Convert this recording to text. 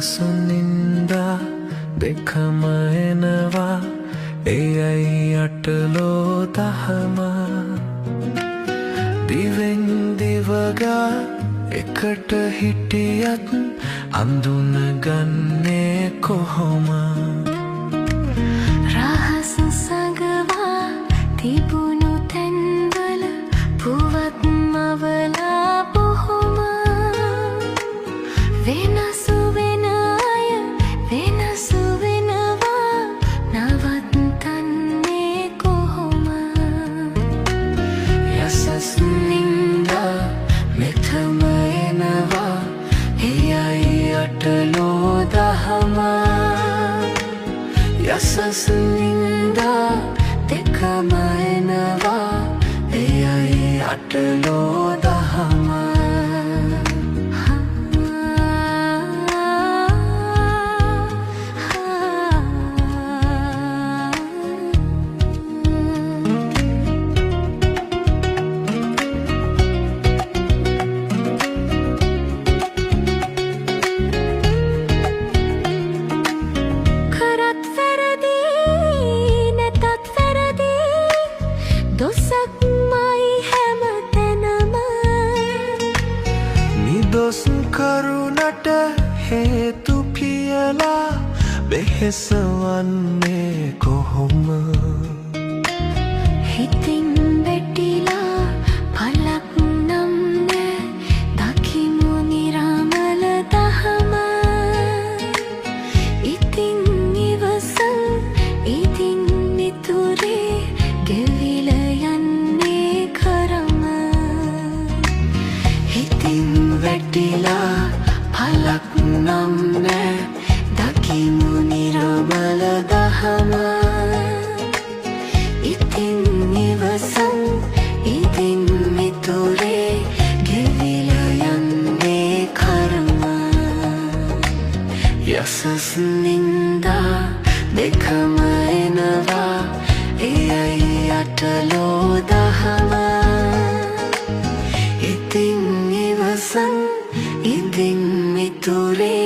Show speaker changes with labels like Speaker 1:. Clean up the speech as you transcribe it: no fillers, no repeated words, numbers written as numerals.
Speaker 1: යසසුනින්දා දෙකම එනවා එයයි අටලෝ දහම දිවෙන් දිවගා එකට හිටියත් අඳුනගන්නේ කොහොම
Speaker 2: රහස සඟවා තිබුණු තැන්වල පුවත් මවලා බොහොම වෙනසු වෙන අය වෙනසු වෙනවා නවත්තන්නේ කොහොම යසස්නින්දා මෙතම එනවා එයයි අටලෝ දහම යසස්නින්දා දෙකම එනවා එයයි අටලෝ දහම
Speaker 1: නිදොස් කරුණට හේතු කියලා වෙහෙසවන්නේ කොහොම
Speaker 2: හිතින් වැටිලා පලක් නම් නෑ දකිමු නිරාමල දහම ඉතින් ඉවසන් ඉතින් නිතුරේ ගෙවිල යන්නේ කරම හිතින් වැටිලා පලක් නම් නෑ දකිමු නිරාමල දහම ඉතින් ඉවසන් ඉතින් මිතුරේ ගෙවිල යන්නේ කරම යසස්නින්දා දෙකම එනවා එයයි අටලෝ දහම ඉතින් ඉවසන් ඉතින් මිතුරේ